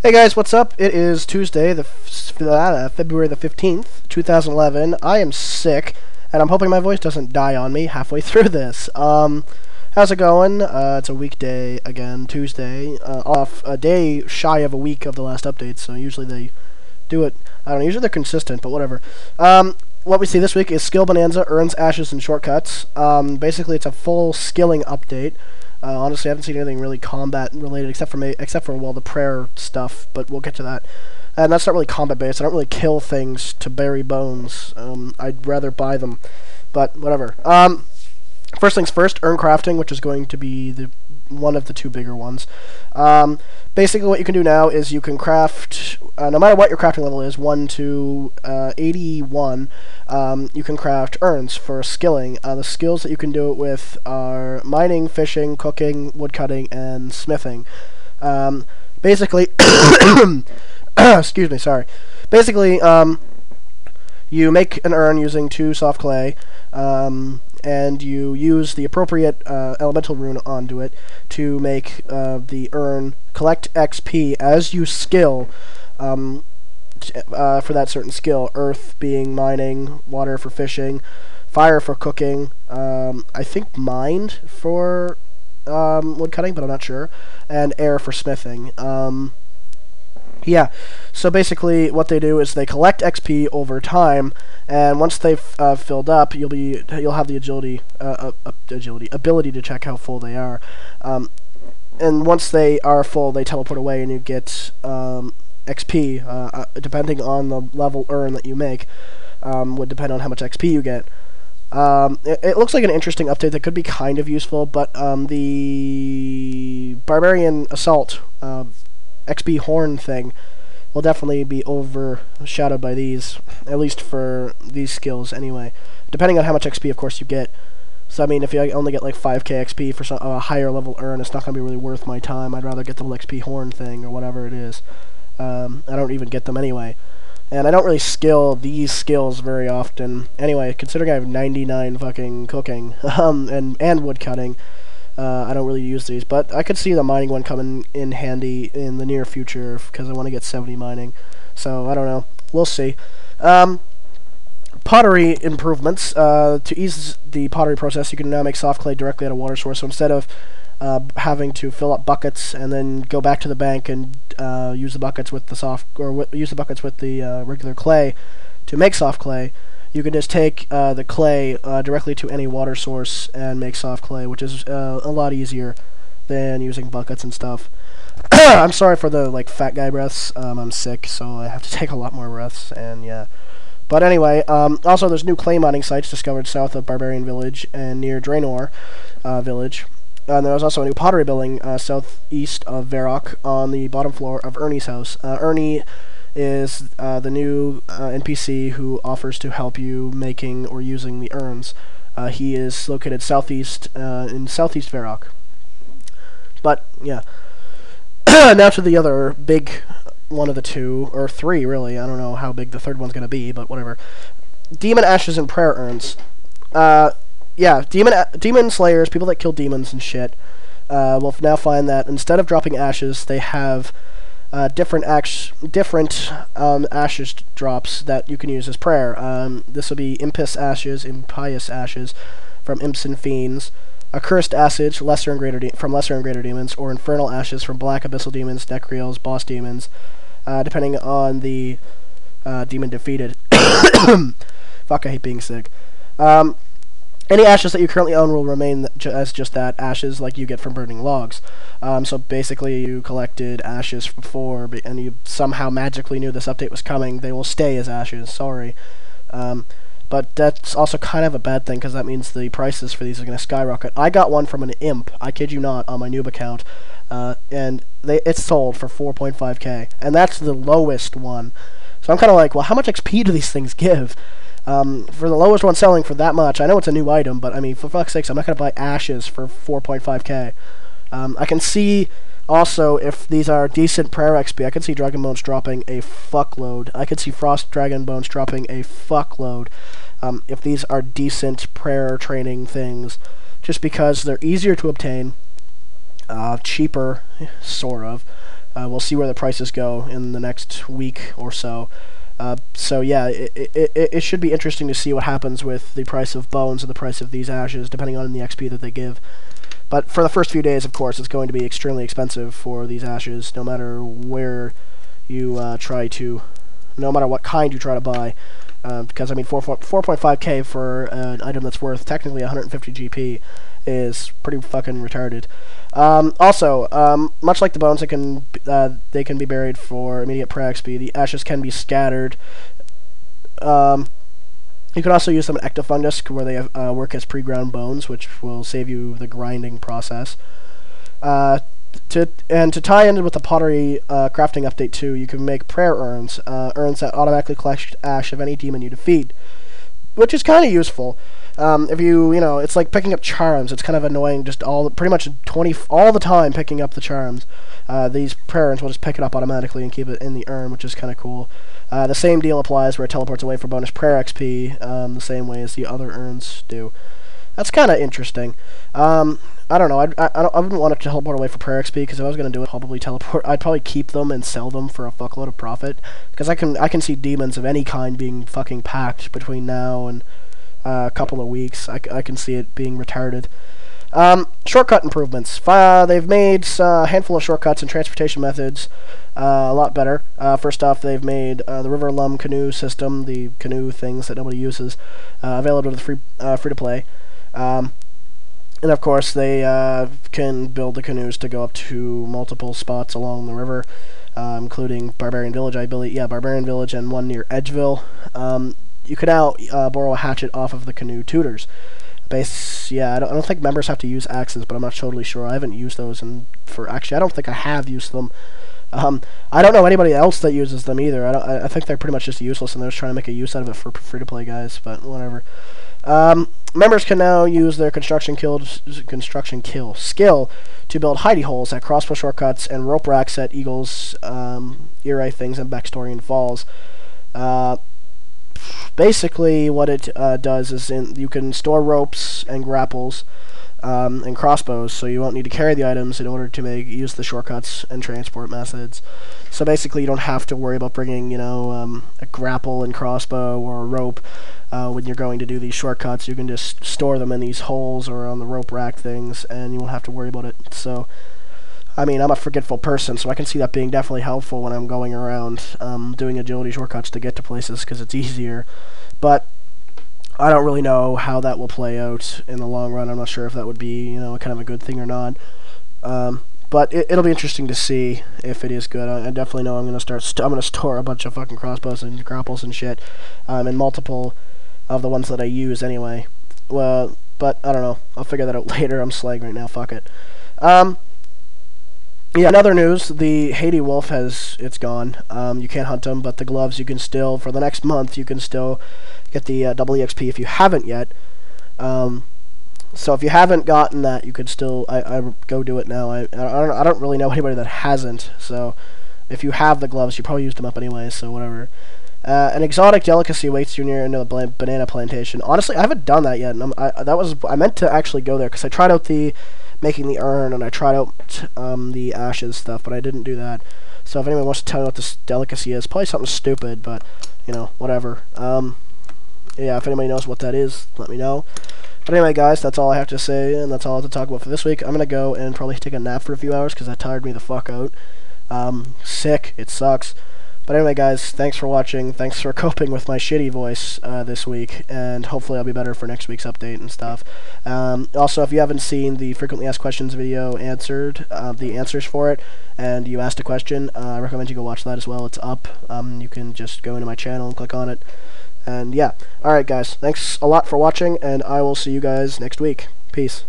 Hey guys, what's up? It is Tuesday, February the 15th, 2011. I am sick, and I'm hoping my voice doesn't die on me halfway through this. How's it going? It's a weekday again, Tuesday. Off a day shy of a week of the last update, so usually they do it. I don't know, usually they're consistent, but whatever. What we see this week is Skill Bonanza, Urns, Ashes, and Shortcuts. Basically, it's a full skilling update. Honestly, I haven't seen anything really combat related except for well, the prayer stuff, but we'll get to that. And that's not really combat based. I don't really kill things to bury bones. I'd rather buy them, but whatever. First things first, urn crafting, which is going to be one of the two bigger ones. Basically, what you can do now is you can craft, no matter what your crafting level is, 1 to 81, you can craft urns for skilling. The skills that you can do it with are mining, fishing, cooking, woodcutting, and smithing. Basically, excuse me, sorry. Basically, you make an urn using 2 soft clay, and you use the appropriate elemental rune onto it to make the urn collect XP as you skill for that certain skill. Earth being mining, water for fishing, fire for cooking, I think mind for wood cutting, but I'm not sure, and air for smithing. Yeah, so basically what they do is they collect XP over time, and once they've filled up, you'll have the ability to check how full they are. And once they are full, they teleport away, and you get XP, depending on the level urn that you make, would depend on how much XP you get. It looks like an interesting update that could be kind of useful, but the Barbarian Assault XP horn thing will definitely be overshadowed by these, at least for these skills anyway, depending on how much XP of course you get. So I mean, if you only get like 5k XP for a higher level urn, it's not going to be really worth my time. I'd rather get the XP horn thing or whatever it is. I don't even get them anyway, and I don't really skill these skills very often anyway, considering I have 99 fucking cooking and wood cutting. I don't really use these, but I could see the mining one coming in handy in the near future because I want to get 70 mining. So I don't know. We'll see. Pottery improvements. To ease the pottery process, you can now make soft clay directly at a water source. So instead of having to fill up buckets and then go back to the bank and use the buckets with the regular clay to make soft clay, you can just take the clay directly to any water source and make soft clay, which is a lot easier than using buckets and stuff. I'm sorry for the fat guy breaths. I'm sick, so I have to take a lot more breaths, and yeah. But anyway, also there's new clay mining sites discovered south of Barbarian Village and near Draenor Village. And there was also a new pottery building southeast of Varrock on the bottom floor of Ernie's house. Ernie is the new NPC who offers to help you making or using the urns. He is located southeast in southeast Varrock. But yeah, now to the other big one of the two, or three really. I don't know how big the third one's gonna be, but whatever. Demon Ashes and Prayer Urns. Yeah, demon slayers, people that kill demons and shit, will now find that instead of dropping ashes, they have different ashes drops that you can use as prayer. This will be impious ashes from imps and fiends, accursed ashes from lesser and greater demons, or infernal ashes from black abyssal demons, necreals, boss demons, depending on the demon defeated. Fuck, I hate being sick. Any ashes that you currently own will remain as just that, ashes like you get from burning logs. So basically you collected ashes before, and you somehow magically knew this update was coming, they will stay as ashes, sorry. But that's also kind of a bad thing, because that means the prices for these are going to skyrocket. I got one from an imp, I kid you not, on my noob account, and it's sold for 4.5k, and that's the lowest one. So I'm kind of like, well, how much XP do these things give? For the lowest one selling for that much, I know it's a new item, but I mean, for fuck's sakes, I'm not going to buy ashes for 4.5k. I can see also, if these are decent prayer XP, I can see Dragon Bones dropping a fuckload. I could see Frost Dragon Bones dropping a fuckload if these are decent prayer training things, just because they're easier to obtain, cheaper, sort of, We'll see where the prices go in the next week or so. So yeah, it should be interesting to see what happens with the price of bones and the price of these ashes, depending on the XP that they give. But for the first few days, of course, it's going to be extremely expensive for these ashes, no matter where you no matter what kind you try to buy. Because, I mean, 4.5k for an item that's worth technically 150 GP is pretty fucking retarded. Also, much like the bones, they can be buried for immediate prayer XP. The ashes can be scattered. You can also use them in Ectofungus, where they work as pre-ground bones, which will save you the grinding process. To tie in with the pottery crafting update too, you can make prayer urns, urns that automatically collect ash of any demon you defeat, which is kind of useful. If it's like picking up charms. It's kind of annoying, just pretty much all the time picking up the charms. These prayer urns will just pick it up automatically and keep it in the urn, which is kind of cool. The same deal applies where it teleports away for bonus prayer XP, the same way as the other urns do. That's kind of interesting. I don't know. I wouldn't want to teleport away for prayer XP, because if I was going to do it, I'd probably keep them and sell them for a fuckload of profit. Because I can see demons of any kind being fucking packed between now and a couple of weeks. I can see it being retarded. Shortcut improvements. They've made a handful of shortcuts and transportation methods a lot better. First off, they've made the River Lum canoe system, the canoe things that nobody uses, available to the free-to-play. And of course, they can build the canoes to go up to multiple spots along the river, including Barbarian Village, I believe. Yeah, Barbarian Village and one near Edgeville. You can now borrow a hatchet off of the canoe tutors. Yeah, I don't think members have to use axes, but I'm not totally sure. I haven't used those, actually, I don't think I have used them. I don't know anybody else that uses them either. I think they're pretty much just useless, and they're just trying to make a use out of it for free-to-play guys, but whatever. Members can now use their construction kill skill to build hidey holes at crossbow shortcuts and rope racks at Eagles, Eri things, and Backstorian Falls. Basically, what it does is you can store ropes and grapples and crossbows, so you won't need to carry the items in order to use the shortcuts and transport methods. So basically, you don't have to worry about bringing, a grapple and crossbow or a rope when you're going to do these shortcuts. You can just store them in these holes or on the rope rack things, and you won't have to worry about it. So, I mean, I'm a forgetful person, so I can see that being definitely helpful when I'm going around doing agility shortcuts to get to places, because it's easier. But I don't really know how that will play out in the long run. I'm not sure if that would be, kind of a good thing or not. But it'll be interesting to see if it is good. I definitely know I'm gonna store a bunch of fucking crossbows and grapples and shit, and multiple of the ones that I use anyway. Well, but I don't know. I'll figure that out later. I'm slag right now. Fuck it. Yeah, in other news, the Haiti Wolf it's gone. You can't hunt them, but the gloves you can still, for the next month, you can still get the double EXP if you haven't yet. So if you haven't gotten that, you could still, I go do it now. I don't really know anybody that hasn't, so if you have the gloves, you probably used them up anyway, so whatever. An exotic delicacy waits you near into the banana plantation. Honestly, I haven't done that yet, and I meant to actually go there, because I tried out making the urn, and I tried out the ashes stuff, but I didn't do that. So if anyone wants to tell me what this delicacy is, probably something stupid, but, whatever. Yeah, if anybody knows what that is, let me know. But anyway, guys, that's all I have to say, and that's all I have to talk about for this week. I'm going to go and probably take a nap for a few hours, because that tired me the fuck out. Sick. It sucks. But anyway, guys, thanks for watching. Thanks for coping with my shitty voice this week, and hopefully I'll be better for next week's update and stuff. Also, if you haven't seen the frequently asked questions video the answers for it, and you asked a question, I recommend you go watch that as well. It's up. You can just go into my channel and click on it. And yeah. Alright, guys, thanks a lot for watching, and I will see you guys next week. Peace.